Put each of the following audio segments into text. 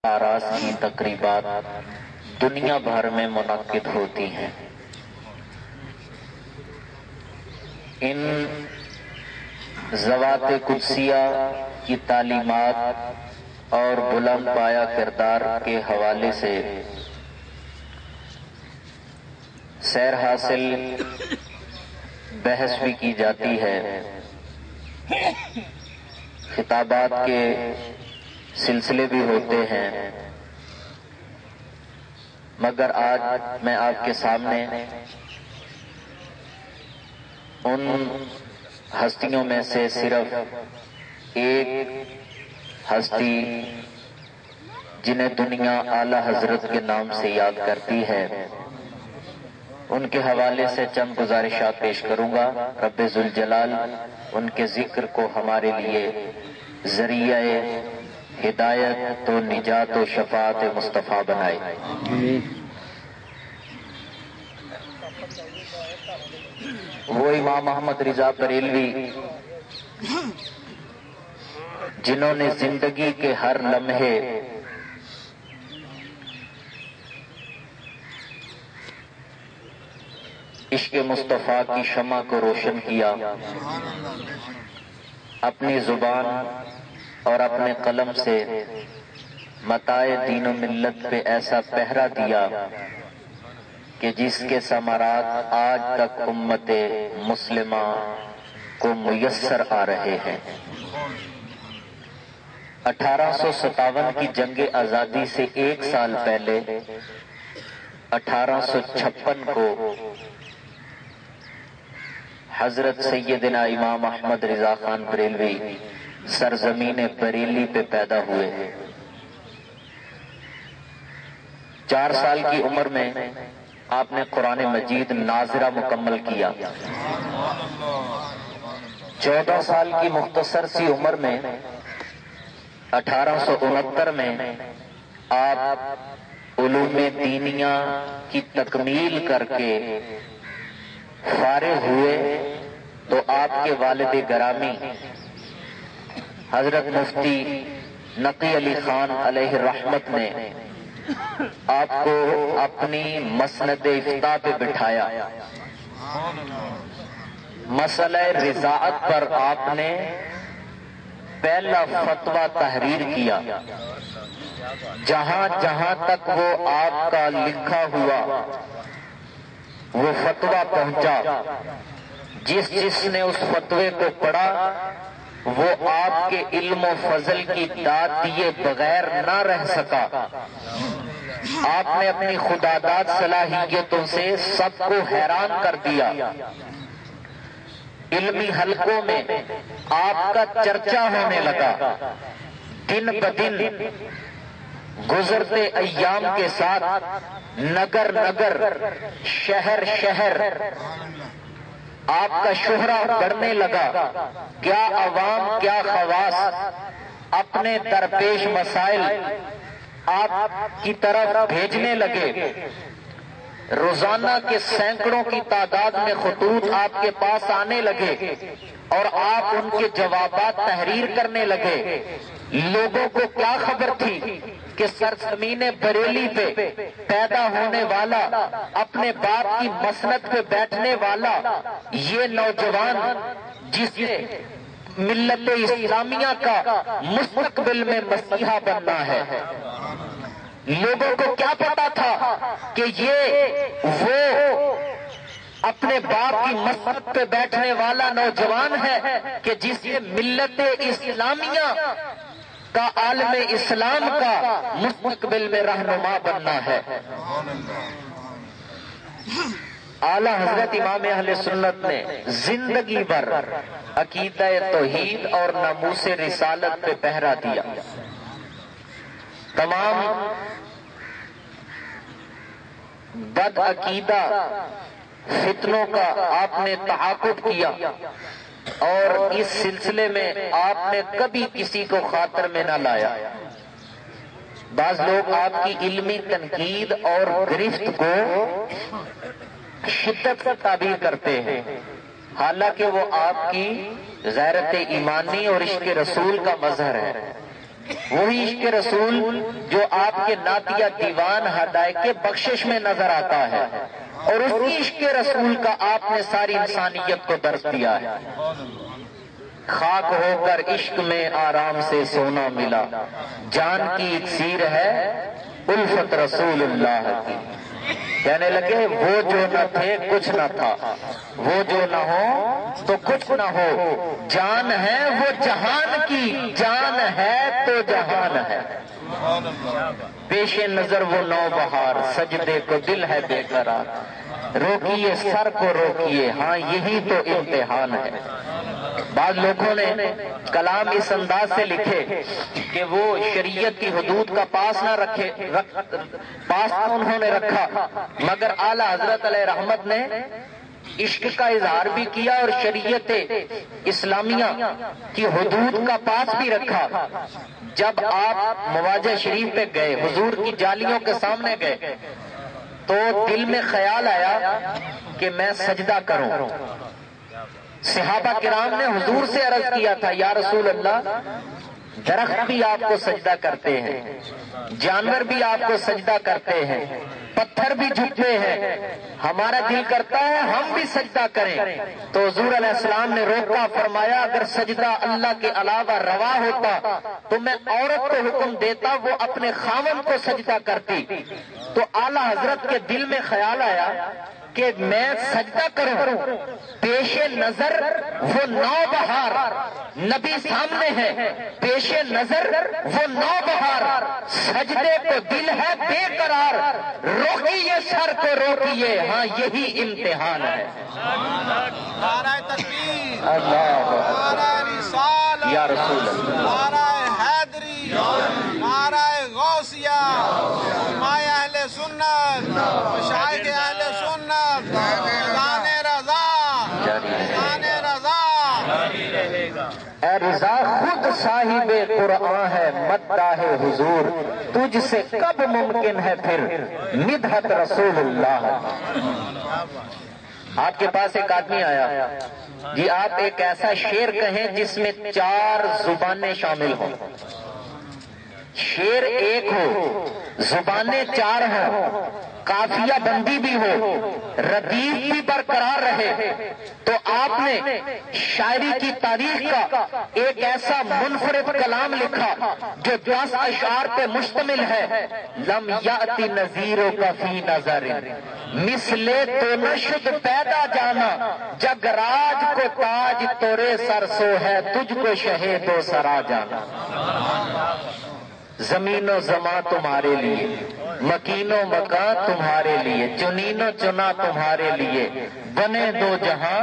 آراس کی تقریبات دنیا بھر میں منعقد ہوتی ہیں۔ ان ذوات قدسیہ کی تعلیمات اور بلند پایہ کردار کے حوالے سے سیر حاصل بحث بھی کی جاتی ہے، خطابات کے سلسلے بھی ہوتے ہیں، مگر آج میں آپ کے سامنے ان ہستیوں میں سے صرف ایک ہستی جنہیں دنیا اعلی حضرت کے نام سے یاد کرتی ہے، ان کے حوالے سے چند گزارشات پیش کروں گا۔ رب ذوالجلال ان کے ذکر کو ہمارے لیے ذریعہ ہدایت و نجات و شفاعت مصطفیٰ بنائے۔ وہ امام احمد رضا بریلوی جنہوں نے زندگی کے ہر لمحے عشق مصطفیٰ کی شمع کو روشن کیا، اپنی زبان اور اپنے قلم سے متاع دین و ملت پہ ایسا پہرا دیا کہ جس کے ثمرات آج تک امت مسلمہ کو میسر آ رہے ہیں۔ 1857 کی جنگ آزادی سے ایک سال پہلے 1856 کو حضرت سیدنا امام احمد رضا خان بریلوی سرزمین بریلی پہ پیدا ہوئے۔ 4 سال کی عمر میں آپ نے قرآن مجید ناظرہ مکمل کیا۔ 14 سال کی مختصر سی عمر میں 1869 میں آپ علوم دینیہ کی تکمیل کر کے فارغ ہوئے تو آپ کے والد گرامی حضرت مفتی نقی علی خان علیہ الرحمت نے آپ کو اپنی مسند افتاء پہ بٹھایا۔ مسئلہ رضاعت پر آپ نے پہلا فتویٰ تحریر کیا۔ جہاں جہاں تک وہ آپ کا لکھا ہوا وہ فتویٰ پہنچا، جس جس نے اس فتوے کو پڑھا وہ آپ کے علم و فضل کی داد دیے بغیر نہ رہ سکا۔ آپ نے اپنی خداداد صلاحیتوں سے سب کو حیران کر دیا۔ علمی حلقوں میں آپ کا چرچا ہونے لگا۔ دن بدن گزرتے ایام کے ساتھ نگر نگر شہر شہر آپ کا شہرہ بڑھنے لگا۔ کیا عوام کیا خواص اپنے درپیش مسائل آپ کی طرف بھیجنے لگے۔ روزانہ کے سینکڑوں کی تعداد میں خطوط آپ کے پاس آنے لگے اور آپ ان کے جوابات تحریر کرنے لگے۔ لوگوں کو کیا خبر تھی کہ سرزمین بریلی پہ پیدا ہونے والا، اپنے باپ کی مسند پہ بیٹھنے والا یہ نوجوان جس نے ملت اسلامیہ کا مستقبل میں مسیحا بننا ہے۔ لوگوں کو کیا پتا تھا کہ یہ وہ اپنے باپ کی مسند پہ بیٹھنے والا نوجوان ہے کہ جس نے ملت اسلامیہ کا عالم اسلام کا مستقبل میں رہنما بننا ہے۔ اعلی حضرت امام اہل سنت نے زندگی بھر عقیدہ توحید اور ناموس رسالت پہ پہرا دیا۔ تمام بد عقیدہ فتنوں کا آپ نے تعاقب کیا اور اس سلسلے میں آپ نے کبھی کسی کو خاطر میں نہ لایا۔ بعض لوگ آپ کی علمی تنقید اور گرفت کو شدت کا تعبیر کرتے ہیں، حالانکہ وہ آپ کی غیرت ایمانی اور عشق رسول کا مظہر ہے۔ وہی عشق رسول جو آپ کے نعتیہ دیوان ہدایت کے بخشش میں نظر آتا ہے، اور اسی عشق رسول کا آپ نے ساری انسانیت کو درس دیا ہے۔ خاک ہو کر عشق میں آرام سے سونا ملا، جان کی اکسیر ہے الفت رسول اللہ کی۔ کہنے لگے وہ جو نہ تھے کچھ نہ تھا، وہ جو نہ ہو تو کچھ نہ ہو، جان ہے وہ جہان کی، جان ہے تو جہان ہے۔ پیش نظر وہ نوبہار، سجدے کو دل ہے بے قرار، روکیے سر کو روکیے، ہاں یہی تو امتحان ہے۔ بعض لوگوں نے کلام اس انداز سے لکھے کہ وہ شریعت کی حدود کا پاس نہ رکھے، پاس انہوں نے رکھا، مگر اعلیٰ حضرت علیہ رحمت نے عشق کا اظہار بھی کیا اور شریعت اسلامیہ کی حدود کا پاس بھی رکھا۔ جب آپ مواجہ شریف پہ گئے، حضور کی جالیوں کے سامنے گئے، تو دل میں خیال آیا کہ میں سجدہ کروں۔ صحابہ کرام نے حضور سے عرض کیا تھا، یا رسول اللہ درخت بھی آپ کو سجدہ کرتے ہیں، جانور بھی آپ کو سجدہ کرتے ہیں، پتھر بھی جھکتے ہیں، ہمارا دل کرتا ہے ہم بھی سجدہ کریں۔ تو حضور علیہ السلام نے روکا، فرمایا اگر سجدہ اللہ کے علاوہ روا ہوتا تو میں عورت کو حکم دیتا وہ اپنے خاوند کو سجدہ کرتی۔ تو اعلیٰ حضرت کے دل میں خیال آیا کہ میں سجدہ کروں، پیش نظر وہ نوبہار، نبی سامنے ہے، پیش نظر وہ نوبہار، سجدے کو دل ہے بے قرار، روکیے سر کو روکیے، ہاں یہی امتحان ہے۔ نعرہ تکبیر، اللہ نعرہ رسالت، یا رسول اللہ، نعرہ حیدری، نعرہ غوثیہ، علماء اہل سنت، مشائخ اہل سنت، فیضان رضا، فیضان رضا۔ اے رضا خود صاحب قرآن ہے، مداح حضور تجھ سے کب ممکن ہے پھر مدحت رسول اللہ۔ آپ کے پاس ایک آدمی آیا، جی آپ ایک ایسا شعر کہیں جس میں 4 زبانیں شامل ہوں، شعر ایک ہو، زبانیں 4 ہوں، قافیہ بندی بھی ہو، ردیف بھی برقرار رہے، تو آپ نے شاعری کی تاریخ کا ایک ایسا منفرد کلام لکھا جو 10 اشعار پہ مشتمل ہے۔ لم یاتی نذیروں کا فی نظر مثلے تو نشد پیدا جانا، جگ راج کو تاج تورے سر سو ہے، تجھ کو شہید و سرا جانا۔ زمین و زماں تمہارے لیے، مکین و مکان تمہارے لیے، چنین و چنا تمہارے لیے، بنے 2 جہاں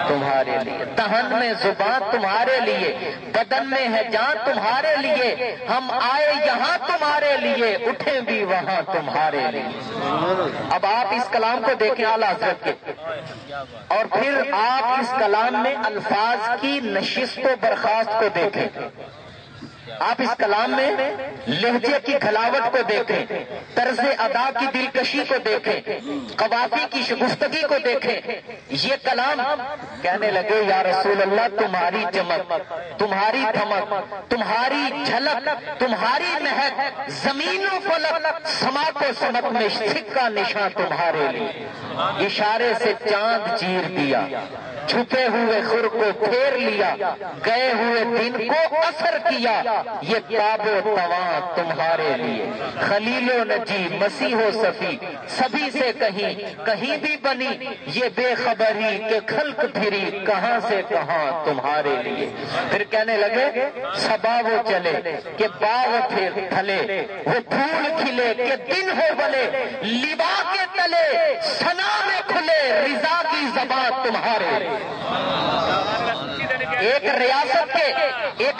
تمہارے لیے، دہن میں زبان تمہارے لیے، بدن میں ہے جان تمہارے لیے، ہم آئے یہاں تمہارے لیے، اٹھیں بھی وہاں تمہارے لیے۔ اب آپ اس کلام کو دیکھیں اعلیٰ حضرت کے، اور پھر آپ اس کلام میں الفاظ کی نشست و برخاست کو دیکھیں، آپ اس کلام میں لہجے کی کھلاوٹ کو دیکھیں، طرز ادا کی دلکشی کو دیکھیں، قوافی کی شگفتگی کو دیکھیں۔ یہ کلام کہنے لگے یا رسول اللہ تمہاری چمک، تمہاری دھمک، تمہاری جھلک، تمہاری مہک، زمین و فلک سما کو سمت میں سکہ نشاں تمہارے لیے، اشارے سے چاند چیر دیا، چھپے ہوئے خور کو پھیر لیا، گئے ہوئے دن کو اثر کیا، یہ تاب و تواں تمہارے لیے، خلیل و نجی مسیح و صفی سبھی سے کہیں بھی بنی، یہ بے خبری کہ خلق پھری کہاں سے کہاں تمہارے لیے۔ پھر کہنے لگے صبا وہ چلے کہ باغ پھر پھلے، وہ پھول کھلے کہ دن ہو بلے، لبا کے تلے ثنا میں کھلے، رضا کی زبان تمہارے لیے۔ ایک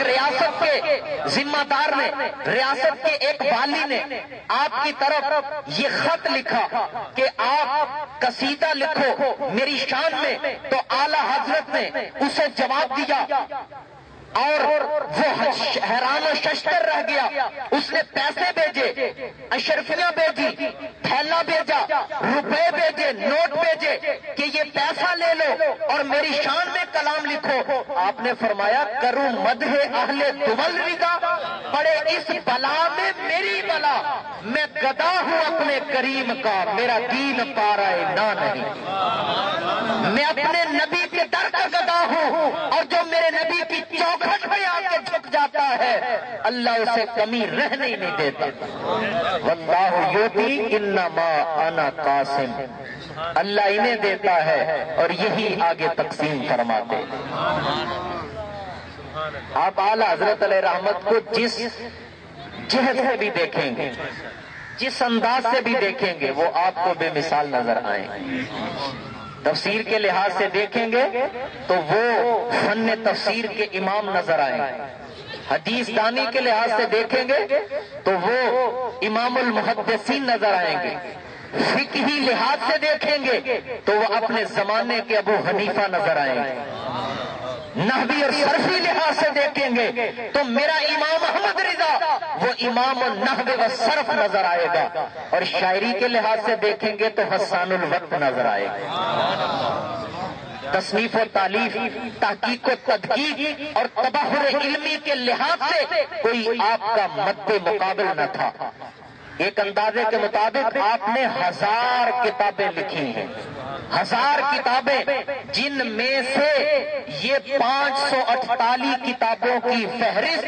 ریاست کے ذمہ دار نے، ریاست کے ایک والی نے آپ کی طرف یہ خط لکھا کہ آپ قصیدہ لکھو میری شان میں، تو اعلیٰ حضرت نے اسے جواب دیا اور وہ حیران و ششدر رہ گیا۔ اس نے پیسے بھیجے، اشرفیاں بھیجی، تھیلا بھیجا، روپے بھیجے، نوٹ بھیجے کہ یہ پیسہ لے لو اور میری شان میں کلام لکھو۔ آپ نے فرمایا کروں مدح اہل دول رضا، پڑے اس بلا میں میری بلا، میں گدا ہوں اپنے کریم کا، میرا دین پا رہا نہ نہیں۔ میں اپنے نبی کے در کا گدا ہوں، اور جو میرے نبی کی چوکھٹ پہ آ کے جھک جاتا ہے اللہ اسے کمی رہنے ہی نہیں دیتا۔ واللہ یؤتی انما انا قاسم، اللہ انہیں دیتا ہے اور یہی آگے تقسیم فرماتے۔ آپ اعلیٰ حضرت علیہ رحمت کو جس جہت سے بھی دیکھیں گے، جس انداز سے بھی دیکھیں گے، وہ آپ کو بے مثال نظر آئیں۔ تفسیر کے لحاظ سے دیکھیں گے تو وہ فن تفسیر کے امام نظر آئیں گے، حدیث دانی کے لحاظ سے دیکھیں گے تو وہ امام المحدثین نظر آئیں گے، فقہی لحاظ سے دیکھیں گے تو وہ اپنے زمانے کے ابو حنیفہ نظر آئیں گے، نحوی اور صرفی لحاظ سے دیکھیں گے تو میرا امام احمد رضا وہ امام النحو و صرف نظر آئے گا، اور شاعری کے لحاظ سے دیکھیں گے تو حسان الوقت نظر آئے گا۔ تصنیف و تالیف، تحقیق و تدقیق اور تبحر علمی کے لحاظ سے کوئی آپ کا مد مقابل نہ تھا۔ ایک اندازے کے مطابق آپ نے 1000 کتابیں لکھی ہیں، 1000 کتابیں، جن میں سے یہ 548 کتابوں کی فہرست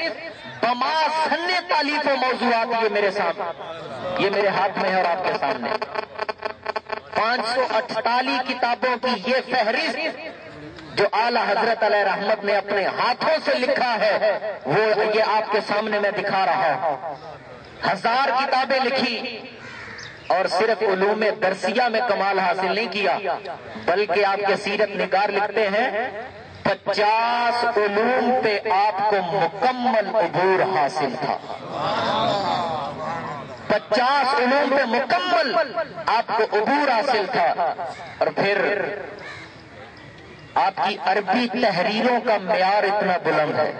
بما سن تالیف و موضوعات یہ میرے سامنے، یہ میرے ہاتھ میں ہے اور آپ کے سامنے 548 کتابوں کی یہ فہرست جو اعلیٰ حضرت علیہ رحمت نے اپنے ہاتھوں سے لکھا ہے وہ یہ آپ کے سامنے میں دکھا رہا ہوں۔ 1000 کتابیں لکھی، اور صرف علوم درسیہ میں کمال حاصل نہیں کیا، بلکہ آپ کے سیرت نگار لکھتے ہیں 50 علوم پہ آپ کو مکمل عبور حاصل تھا۔ 50 علوم پہ مکمل آپ کو عبور حاصل تھا، اور پھر آپ کی عربی تحریروں کا معیار اتنا بلند ہے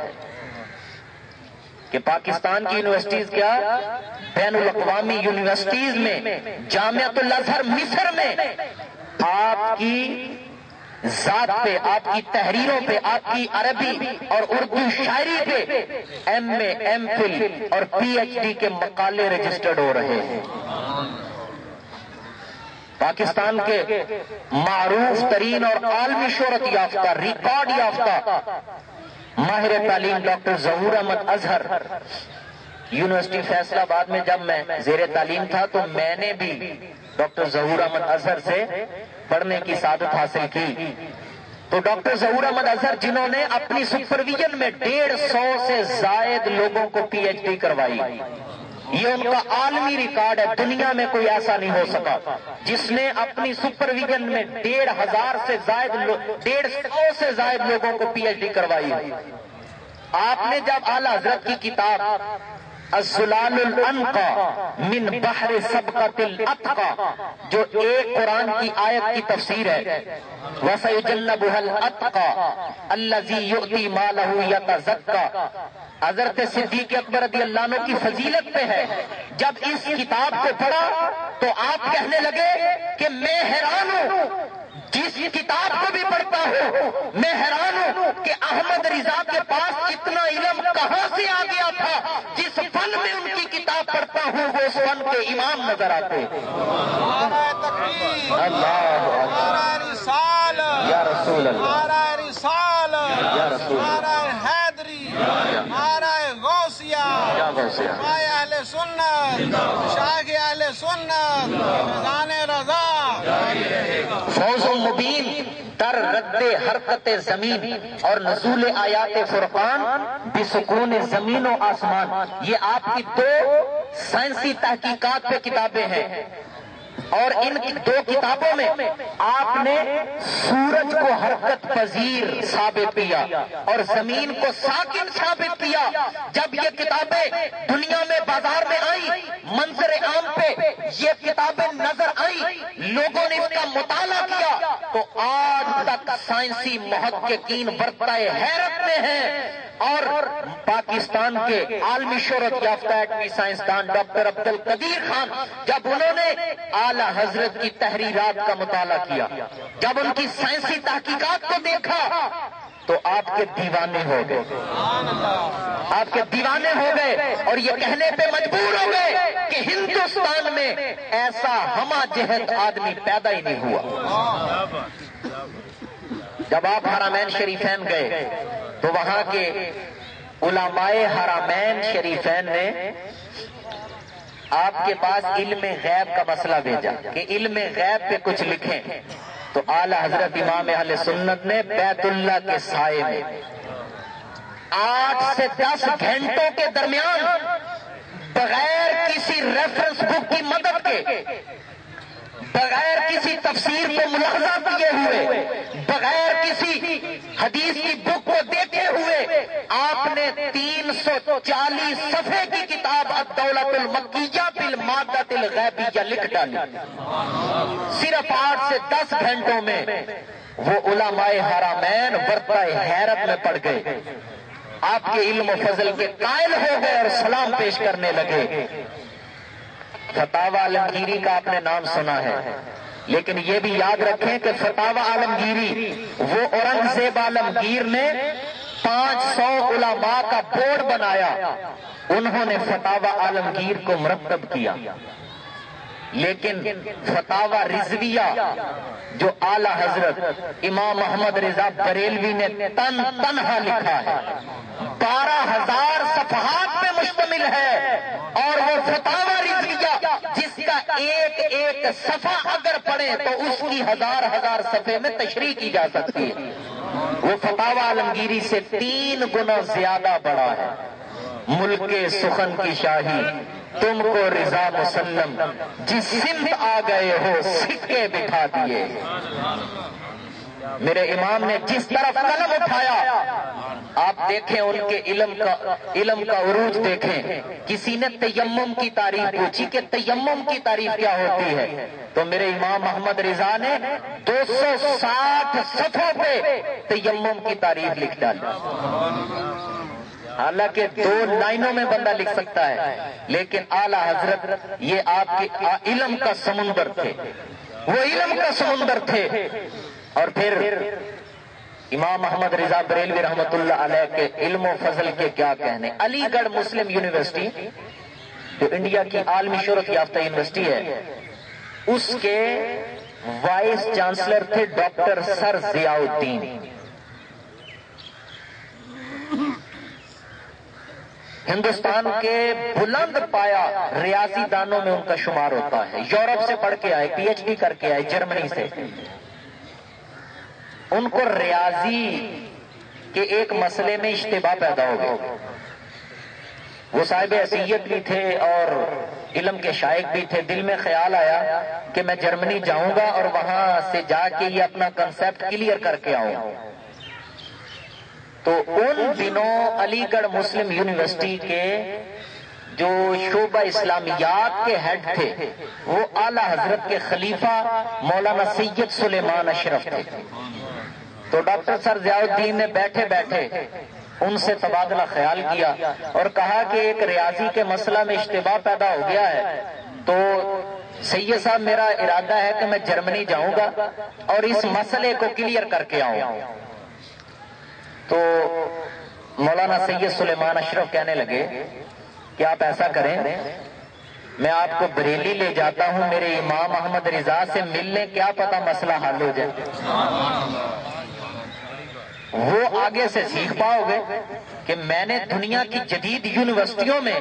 کہ پاکستان کی یونیورسٹیز کیا، بین الاقوامی یونیورسٹیز میں، جامعۃ الازہر مصر میں آپ کی ذات پہ، آپ کی تحریروں پہ، آپ کی عربی اور اردو شاعری پہ ایم اے، ایم فل اور پی ایچ ڈی کے مقالے رجسٹرڈ ہو رہے ہیں۔ پاکستان کے معروف ترین اور عالمی شہرت یافتہ، ریکارڈ یافتہ ماہر تعلیم ڈاکٹر ظہور احمد اظہر، یونیورسٹی فیصل آباد میں جب میں زیر تعلیم تھا تو میں نے بھی ڈاکٹر ظہور احمد اظہر سے پڑھنے کی سعادت حاصل کی۔ تو ڈاکٹر ظہور احمد اظہر جنہوں نے اپنی سپرویژن میں 150 سے زائد لوگوں کو پی ایچ ڈی کروائی، یہ ان کا عالمی ریکارڈ ہے، دنیا میں کوئی ایسا نہیں ہو سکا جس نے اپنی سپرویژن میں 1,500 سے زائد 150 سے زائد لوگوں کو پی ایچ ڈی کروائی۔ آپ نے جب اعلیٰ حضرت کی کتاب الزلال الانقا من بحر سبقت الاتقا، جو ایک قرآن کی آیت کی تفسیر ہے، وَسَيُجَنَّبُهَا الْأَتْقَى الَّذِي يُؤْتِي مَالَهُ يَتَزَكَّى، حضرت صدیق اکبر رضی اللہ عنہ کی فضیلت پہ ہے۔ جب اس کتاب کو پڑھا تو آپ کہنے لگے کہ میں حیران ہوں، جس کتاب کو بھی پڑھتا ہوں میں حیران ہوں کہ احمد رضا کے پاس اتنا علم کہاں سے آ گیا تھا۔ جس فن میں ان کی کتاب پڑھتا ہوں وہ اس فن کے امام نظر آتے۔ نعرہ تکبیر، اللہ نعرہ رسالہ، یا رسول اللہ، نعرہ رسالہ، یا رسول اللہ، نعرہ حیدری، نعرہ غوثیہ، یا غوثیہ، مائے اہل سنت، شاخ اہل سنت، فیضان رضا، فوز و مبین در رد حرکت زمین اور نزول آیات فرقان بسکون زمین و آسمان، یہ آپ کی 2 سائنسی تحقیقات پہ کتابیں ہیں، اور ان 2 کتابوں میں آپ نے سورج کو حرکت پذیر ثابت کیا اور زمین کو ساکن ثابت کیا۔ جب یہ کتابیں دنیا میں بازار میں آئیں، منظر عام پہ یہ کتابیں نظر آئیں، لوگوں نے اس کا مطالعہ کیا، تو آج تک سائنسی محققین برتائے حیرت میں ہیں، اور پاکستان کے عالمی شہرت یافتہ ایٹمی سائنسدان ڈاکٹر عبد القدیر خان جب انہوں نے اعلیٰ حضرت کی تحریرات کا مطالعہ کیا، جب ان کی سائنسی تحقیقات کو دیکھا تو آپ کے دیوانے ہو گئے، آپ کے دیوانے ہو گئے اور یہ کہنے پہ مجبور ہو گئے کہ ہندوستان میں ایسا ہمہ جہت آدمی پیدا ہی نہیں ہوا۔ جب آپ حرمین شریفین گئے تو وہاں کے علماء حرمین شریفین نے آپ کے پاس علم غیب کا مسئلہ بھیجا کہ علم غیب پہ کچھ لکھیں، تو اعلیٰ حضرت امام اہل سنت نے بیت اللہ کے سائے میں 8 سے 10 گھنٹوں کے درمیان بغیر کسی ریفرنس بک کی مدد کے، بغیر کسی تفسیر کو ملاحظہ کیے ہوئے، بغیر کسی حدیث کی بک کو دیکھے ہوئے آپ نے 340 صفحے کی کتاب الدولۃ المکیہ فی المادۃ الغیبیہ لکھ ڈالی۔ صرف 8 سے 10 گھنٹوں میں وہ علماء حرمین ورطہ حیرت میں پڑ گئے، آپ کے علم و فضل کے قائل ہو گئے اور سلام پیش کرنے لگے۔ فتاوی عالمگیری کا آپ نے نام سنا ہے، لیکن یہ بھی یاد رکھیں کہ فتاوی عالمگیری وہ اورنگزیب عالمگیر نے 500 علماء کا بورڈ بنایا، انہوں نے فتاوی عالمگیر کو مرتب کیا، لیکن فتاوی رضویہ جو اعلی حضرت امام محمد رضا بریلوی نے تنہا لکھا ہے 12,000 صفحات پہ مشتمل ہے، اور وہ فتاوی رضویہ جس کا ایک ایک صفحہ اگر پڑھیں تو اس کی 1000 صفحے میں تشریح کی جا سکتی ہے، وہ فتاوی عالمگیری سے 3 گنا زیادہ بڑا ہے۔ ملک سخن کی شاہی تم کو رضا مسلم، جس سمت آ گئے ہو سکے بٹھا دیے۔ میرے امام نے جس طرف قلم اٹھایا، آپ دیکھیں ان کے علم کا عروج دیکھیں۔ کسی نے تیمم کی تعریف پوچھی کہ تیمم کی تعریف کیا ہوتی ہے، تو میرے امام محمد رضا نے 260 صفحوں پہ تیمم کی تعریف لکھ ڈالی۔ حالانکہ 2 لائنوں میں بندہ لکھ سکتا ہے، لیکن اعلیٰ حضرت یہ آپ کے علم کا سمندر تھے، وہ علم کا سمندر تھے۔ اور پھر امام محمد رضا بریلوی رحمت اللہ علیہ کے علم و فضل کے کیا کہنے۔ علی گڑھ مسلم یونیورسٹی جو انڈیا کی عالمی شہرت یافتہ یونیورسٹی ہے، اس کے وائس چانسلر تھے ڈاکٹر سر ضیاء الدین۔ ہندوستان کے بلند پایا ریاضی دانوں میں ان کا شمار ہوتا ہے، یورپ سے پڑھ کے آئے، پی ایچ ڈی کر کے آئے جرمنی سے۔ ان کو ریاضی کے ایک مسئلے میں اشتباہ پیدا ہو گئی، وہ صاحب حیثیت بھی تھے اور علم کے شائق بھی تھے۔ دل میں خیال آیا کہ میں جرمنی جاؤں گا اور وہاں سے جا کے یہ اپنا کنسیپٹ کلیئر کر کے آؤں۔ تو ان دنوں علی گڑھ مسلم یونیورسٹی کے جو شعبہ اسلامیات کے ہیڈ تھے وہ اعلیٰ حضرت کے خلیفہ مولانا سید سلیمان اشرف تھے۔ تو ڈاکٹر سر ضیاء الدین نے بیٹھے بیٹھے ان سے تبادلہ خیال کیا اور کہا کہ ایک ریاضی کے مسئلہ میں اشتباہ پیدا ہو گیا ہے، تو سید صاحب میرا ارادہ ہے کہ میں جرمنی جاؤں گا اور اس مسئلے کو کلیئر کر کے آؤں۔ تو مولانا سید سلیمان اشرف کہنے لگے کہ آپ ایسا کریں، میں آپ کو بریلی لے جاتا ہوں میرے امام محمد رضا سے ملنے، کیا پتہ مسئلہ حل ہو جائے۔ وہ آگے سے سیکھ پاؤ گے کہ میں نے دنیا کی جدید یونیورسٹیوں میں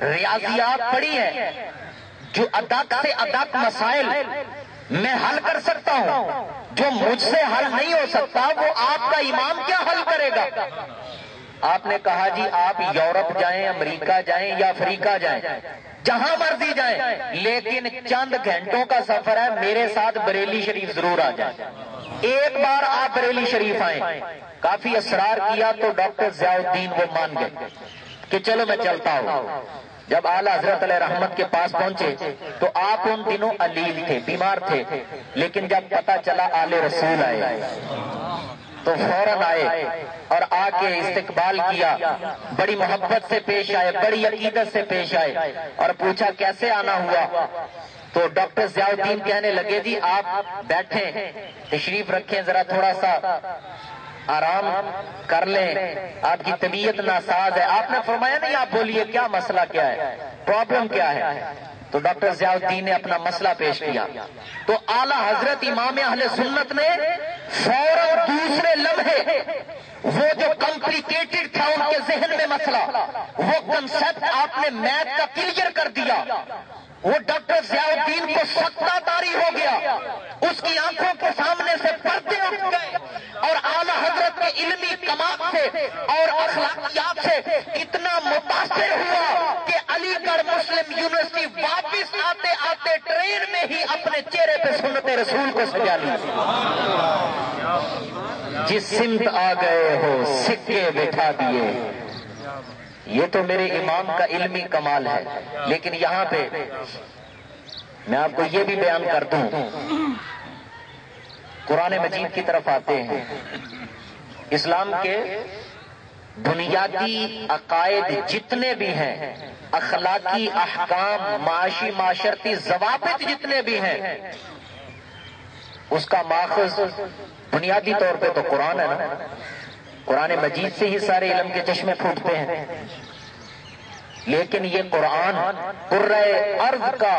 ریاضیات پڑھی ہے، جو ادق سے ادق مسائل میں حل کر سکتا ہوں، جو مجھ سے حل نہیں ہو سکتا وہ آپ کا امام کیا حل کرے گا۔ آپ نے کہا جی آپ یورپ جائیں، امریکہ جائیں یا افریقہ جائیں، جہاں مرضی جائیں، لیکن چند گھنٹوں کا سفر ہے، میرے ساتھ بریلی شریف ضرور آ جائیں، ایک بار آپ بریلی شریف آئیں۔ کافی اصرار کیا تو ڈاکٹر ضیاء الدین وہ مان گئے کہ چلو میں چلتا ہوں۔ جب اعلیٰ حضرت علیہ رحمت کے پاس پہنچے تو آپ ان دنوں علیل تھے، بیمار تھے، لیکن جب پتہ چلا آل رسول آئے تو فوراً آئے اور آ کے استقبال کیا، بڑی محبت سے پیش آئے، بڑی عقیدت سے پیش آئے اور پوچھا کیسے آنا ہوا۔ تو ڈاکٹر ضیاء الدین کہنے لگے جی آپ بیٹھیں، تشریف رکھیں، ذرا تھوڑا سا آرام کر لیں، آپ کی طبیعت ناساز ہے. آپ نے فرمایا نہیں آپ بولیے کیا مسئلہ کیا ہے، پرابلم کیا ہے. تو ڈاکٹر ضیاء الدین نے اپنا مسئلہ پیش کیا تو اعلیٰ حضرت امام اہل سنت نے فوراً دوسرے لمحے وہ جو کمپلیکیٹڈ تھا ان کے ذہن میں مسئلہ، وہ کنسپٹ آپ نے میتھ کا کلیئر کر دیا. وہ ڈاکٹر ضیاء الدین کو سکتہ طاری ہو گیا، اس کی آنکھوں کے سامنے سے پردے اٹھ گئے اور اعلیٰ حضرت کے علمی کمال سے اور اخلاقیات سے اتنا متاثر ہوا کہ علی گڑھ مسلم یونیورسٹی واپس آتے آتے ٹرین میں ہی اپنے چہرے پہ سنت رسول کو سجا لی. جس سمت آ گئے ہو سکے بٹھا دیے. یہ تو میرے امام کا علمی کمال ہے. لیکن یہاں پہ میں آپ کو یہ بھی بیان کر دوں، قرآن مجید کی طرف آتے ہیں. اسلام کے بنیادی عقائد جتنے بھی ہیں، اخلاقی احکام، معاشی معاشرتی ضوابط جتنے بھی ہیں، اس کا ماخذ بنیادی طور پہ تو قرآن ہے نا. قرآن مجید سے ہی سارے علم کے چشمے پھوٹتے ہیں. لیکن یہ قرآن قرۂ ارض کا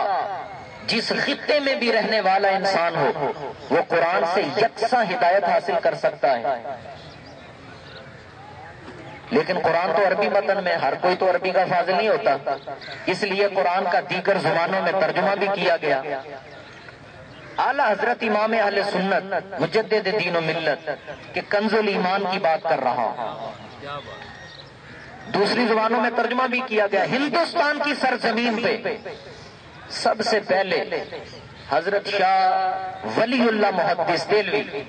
جس خطے میں بھی رہنے والا انسان ہو وہ قرآن سے یکساں ہدایت حاصل کر سکتا ہے. لیکن قرآن تو عربی متن میں، ہر کوئی تو عربی کا فاضل نہیں ہوتا، اس لیے قرآن کا دیگر زبانوں میں ترجمہ بھی کیا گیا. اعلیٰ حضرت امام اہل سنت مجدد دین و ملت کے کنز الایمان کی بات کر رہا ہوں. دوسری زبانوں میں ترجمہ بھی کیا گیا. ہندوستان کی سرزمین پہ سب سے پہلے حضرت شاہ ولی اللہ محدث دہلوی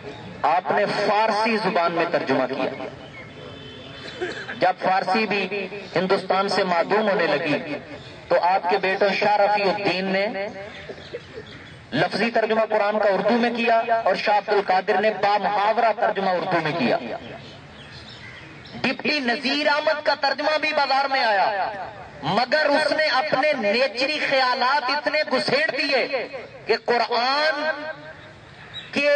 آپ نے فارسی زبان میں ترجمہ کیا. جب فارسی بھی ہندوستان سے معدوم ہونے لگی تو آپ کے بیٹے شاہ رفیع الدین نے لفظی ترجمہ قرآن کا اردو میں کیا اور شاہ عبد القادر نے بامحاورہ ترجمہ اردو میں کیا. ڈپٹی نذیر احمد کا ترجمہ بھی بازار میں آیا، مگر اس نے اپنے نیچری خیالات اتنے گھسیڑ دیے کہ قرآن کے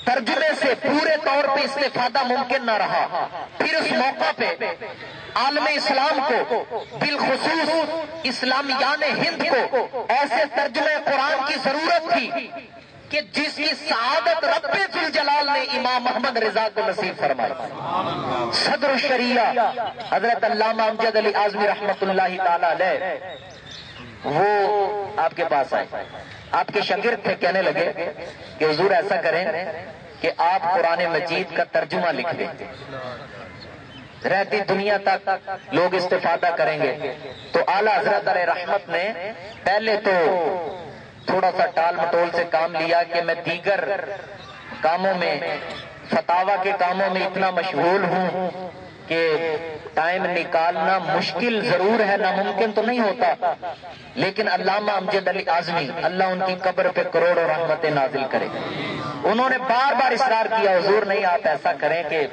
ترجمے سے پورے طور پہ استفادہ ممکن نہ رہا. پھر اس موقع پہ عالم اسلام کو، بالخصوص اسلامیان ہند کو ایسے ترجمے قرآن کی ضرورت تھی کہ جس کی سعادت رب ذوالجلال نے امام محمد رضا کو نصیب فرمائی. صدر الشریعہ حضرت علامہ امجد علی اعظمی رحمۃ اللہ تعالی علیہ وہ آپ کے پاس آئے، آپ کے شاگرد تھے. کہنے لگے کہ حضور ایسا کریں کہ آپ قرآن مجید کا ترجمہ لکھ دیں، رہتی دنیا تک لوگ استفادہ کریں گے. تو اعلیٰ حضرت علیہ رحمت نے پہلے تو تھوڑا سا ٹال مٹول سے کام لیا کہ میں دیگر کاموں میں، فتاوی کے کاموں میں اتنا مشغول ہوں کہ ٹائم نکالنا مشکل ضرور ہے، ناممکن تو نہیں ہوتا. لیکن علامہ امجد علی اعظمی اللہ ان کی قبر پہ کروڑوں رحمتیں نازل کرے، انہوں نے بار بار اصرار کیا حضور نہیں آپ ایسا کریں کہ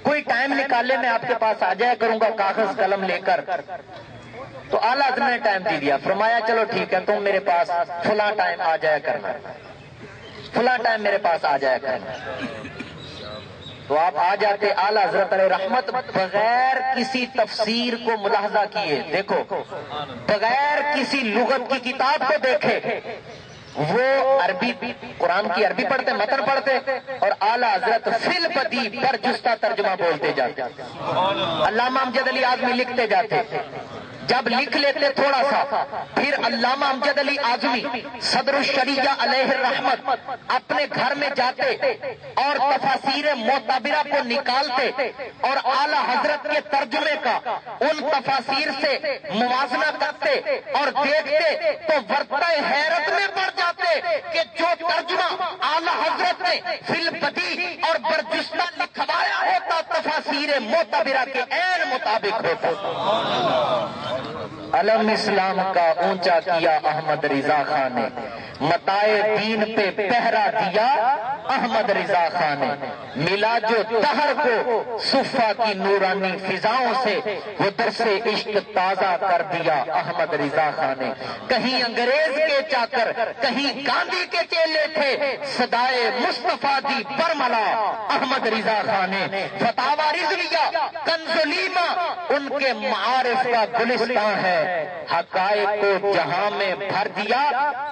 کوئی ٹائم نکالے میں آپ کے پاس آ جایا کروں گا کاغذ قلم لے کر. تو اعلیٰ حضرت نے ٹائم دے دیا، فرمایا چلو ٹھیک ہے تم میرے پاس فلاں ٹائم آ جایا کرنا، فلاں ٹائم میرے پاس آ جایا کرنا. تو آپ آ جاتے. اعلیٰ حضرت علیہ رحمت بغیر کسی تفسیر کو ملاحظہ کیے، دیکھو بغیر کسی لغت کی کتاب کو دیکھے وہ عربی، قرآن کی عربی پڑھتے، متن پڑھتے اور اعلیٰ حضرت فی البدی پر جستہ ترجمہ بولتے جاتے. علامہ امجد علی اعظمی لکھتے جاتے، جب لکھ لیتے تھوڑا سا پھر علامہ امجد علی اعظمی صدر الشریعہ علیہ الرحمت اپنے گھر میں جاتے اور تفاسیر معتبرہ کو نکالتے اور اعلیٰ حضرت کے ترجمے کا ان تفاسیر سے موازنہ کرتے اور دیکھتے تو ورطہ حیرت میں پڑ جاتے کہ جو ترجمہ اعلیٰ حضرت نے فی البدی اور برجستہ لکھوایا ہوتا تفاسیر معتبرہ کے عین مطابق ہوتا. علم اسلام کا اونچا کیا احمد رضا خان نے، متائے دین پہ پہرا دیا احمد رضا خان نے، ملا جو دہر کو صفا کی نورانی فضاؤں سے، وہ درس عشق تازہ کر دیا احمد رضا خان نے۔ کہیں انگریز کے چاکر، کہیں گاندھی کے چیلے تھے، صدائے مصطفیٰ دی برملا احمد رضا خان نے۔ فتاوی رضویہ کنزلیمہ ان کے معارف کا گلستان ہے، حقائق کو جہاں میں بھر دیا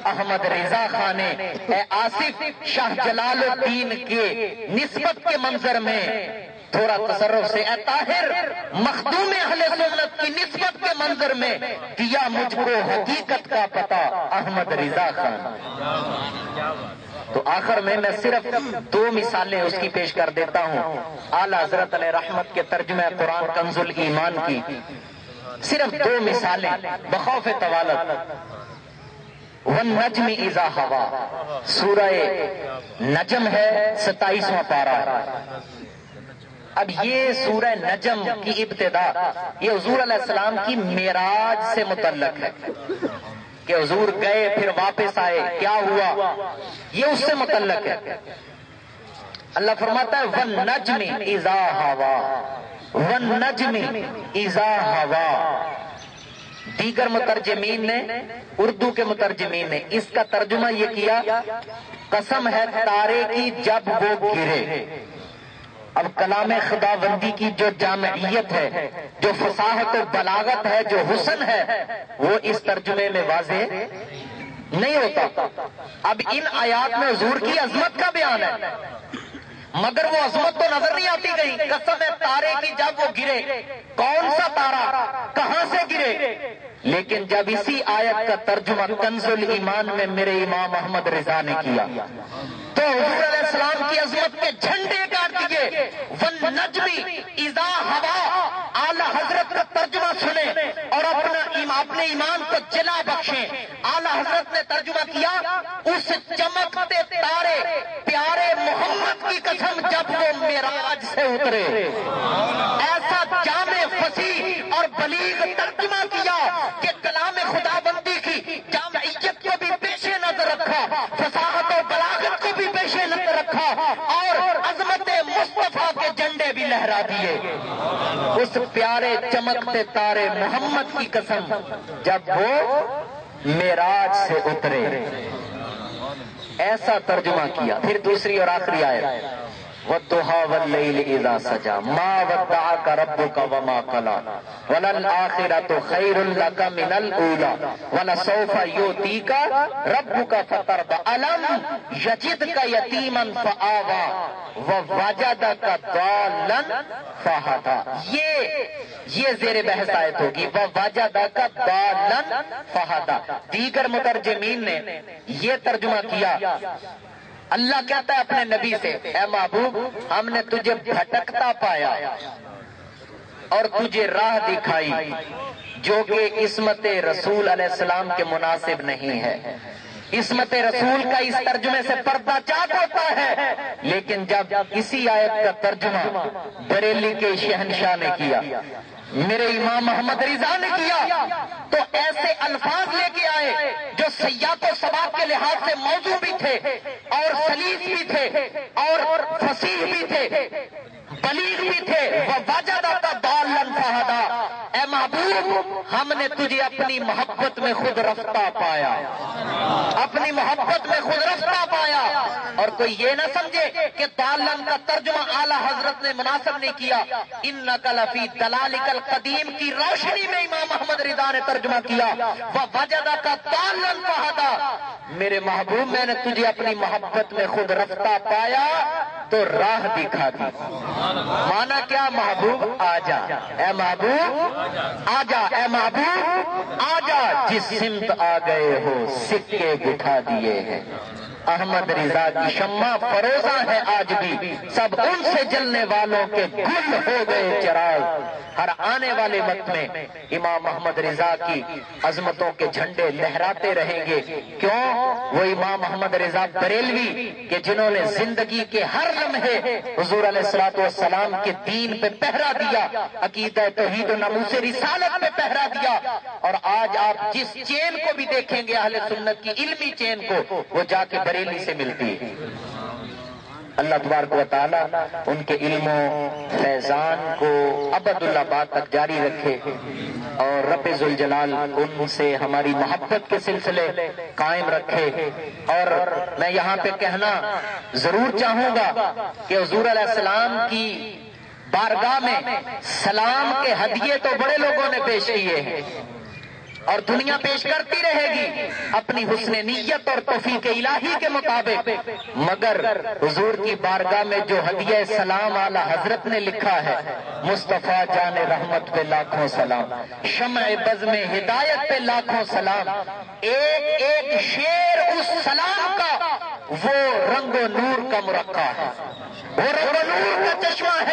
احمد رضا خان نے۔ اے آصف شاہ جلال الدین کے نسبت کے منظر میں تھوڑا تصرف سے، اے طاہر مخدوم اہل سنت کی نسبت کے منظر میں دیا مجھ کو حقیقت کا پتہ احمد رضا خان۔ تو آخر میں صرف 2 مثالیں اس کی پیش کر دیتا ہوں، اعلیٰ حضرت علیہ رحمت کے ترجمہ قرآن کنز الایمان کی صرف 2 مثالیں بخوف طوالت۔ والنجم اذا ہوا، سورہ نجم ہے، 27واں پارہ ہے۔ اب یہ سورہ نجم کی ابتدا یہ حضور علیہ السلام کی معراج سے متعلق ہے کہ حضور گئے پھر واپس آئے، کیا ہوا، یہ اس سے متعلق ہے۔ اللہ فرماتا ہے والنجم اذا ہوا، والنجم اذا ہوا۔ دیگر مترجمین نے، اردو کے مترجمین نے اس کا ترجمہ یہ کیا، قسم ہے تارے کی جب وہ گرے۔ اب کلام خداوندی کی جو جامعیت ہے، جو فصاحت و بلاغت ہے، جو حسن ہے، وہ اس ترجمے میں واضح نہیں ہوتا۔ اب ان آیات میں حضور کی عظمت کا بیان ہے، مگر وہ عظمت تو نظر نہیں آتی گئی۔ قسم ہے تارے کی جب وہ گرے، کون سا تارا، کہاں سے گرے؟ لیکن جب اسی آیت کا ترجمہ کنز الایمان میں میرے امام احمد رضا نے کیا تو حضور علیہ السلام کی عظمت کے جھنڈے گاڑ دیے۔ والنجم اذا ہوا، اعلیٰ حضرت کا ترجمہ سنیں اور اپنے ایمان کو جلا بخشیں۔ اعلیٰ حضرت نے ترجمہ کیا، اس چمکتے تارے پیارے محمد کی قسم جب وہ معراج سے اترے۔ ایسا جامع فصیح اور بلیغ ترجمہ کیا کہ کلام خداوندی کی جامعیت کو بھی پیش نظر رکھا، فصاحت و بلاغت کو بھی پیش نظر رکھا، اور عظمت مصطفیٰ کے جھنڈے بھی لہرا دیے۔ اس پیارے چمکتے تارے محمد کی قسم جب وہ معراج سے اترے، ایسا ترجمہ کیا۔ پھر دوسری اور آخری آیت، وَالضُّحَىٰ وَاللَّيْلِ إِذَا سَجَىٰ مَا وَدَّعَكَ رَبُّكَ وَمَا قَلَىٰ وَلَلْآخِرَةُ خَيْرٌ لَكَ مِنَ الْأُولَىٰ وَلَسَوْفَ يُؤْتِيكَ رَبُّكَ فَتَرْضَىٰ أَلَمْ يَجِدْكَ يَتِيمًا فَآوَىٰ وَوَجَدَكَ ضَالًّا فَهَدَىٰ۔ یہ زیر بحث آیت ہوگی، وَوَجَدَكَ ضَالًّا فَهَدَىٰ۔ دیگر مترجمین نے یہ ترجمہ کیا، اللہ کہتا ہے اپنے نبی سے، اے محبوب ہم نے تجھے بھٹکتا پایا اور تجھے راہ دکھائی جو کہ عصمت رسول علیہ السلام کے مناسب نہیں ہے۔ عصمت رسول کا اس ترجمے سے پردہ چاک ہوتا ہے، لیکن جب اسی آیت کا ترجمہ بریلی کے شہنشاہ نے کیا، میرے امام محمد رضا نے کیا، تو ایسے الفاظ لے کے آئے جو سیاق و سباق کے لحاظ سے موضوع بھی تھے اور سلیس بھی تھے اور فصیح بھی تھے، بلیغ بھی تھے۔ وَوَجَدَكَ ضَالًّا فَهَدَىٰ، اے محبوب ہم نے تجھے اپنی محبت میں خود رفتہ پایا، اپنی محبت میں خود رفتہ پایا۔ اور کوئی یہ نہ سمجھے کہ ضَالًّا کا ترجمہ اعلیٰ حضرت نے مناسب نہیں کیا۔ اِنَّكَ لَفِي ضَلَالِكَ الْقَدِيمِ کی روشنی میں امام محمد رضا نے ترجمہ کیا، وَوَجَدَكَ ضَالًّا فَهَدَىٰ، میرے محبوب میں نے تجھے اپنی محبت میں خود رفتہ پایا تو راہ دکھا دی۔ مانا کیا، محبوب آجا، اے محبوب آجا، اے محبوب آجا، جس سمت آ گئے ہو سکے بٹھا دیے ہیں۔ احمد رضا کی شمع فروزہ ہے آج بھی، سب ان سے جلنے والوں کے گل ہو گئے چراغ۔ ہر آنے والے وقت میں امام احمد رضا کی عظمتوں کے جھنڈے لہراتے رہیں گے۔ کیوں؟ وہ امام احمد رضا بریلوی کہ جنہوں نے زندگی کے ہر لمحے حضور علیہ الصلوۃ والسلام کے دین پہ پہرا دیا، عقیدہ توحید و ناموس رسالت پہ پہرا دیا، اور آج آپ جس چین کو بھی دیکھیں گے اہل سنت کی علمی چین کو، وہ جا کے بریلی سے ملتی ہے۔ اللہ تبارک و تعالی ان کے علم و فیضان کو ابد الآباد تک جاری رکھے، اور رب ذوالجلال ان سے ہماری محبت کے سلسلے قائم رکھے۔ اور میں یہاں پہ کہنا ضرور چاہوں گا کہ حضور علیہ السلام کی بارگاہ میں سلام کے ہدیے تو بڑے لوگوں نے پیش کیے ہیں، اور دنیا پیش کرتی رہے گی اپنی حسن نیت اور توفیق الہی کے مطابق، مگر حضور کی بارگاہ میں جو ہدیہ سلام اعلی حضرت نے لکھا ہے، مصطفیٰ جان رحمت پہ لاکھوں سلام، شمع بزم ہدایت پہ لاکھوں سلام، ایک ایک شیر اس سلام کا وہ رنگ و نور کا مرقع ہے، وہ رنگ و نور کا چشمہ ہے۔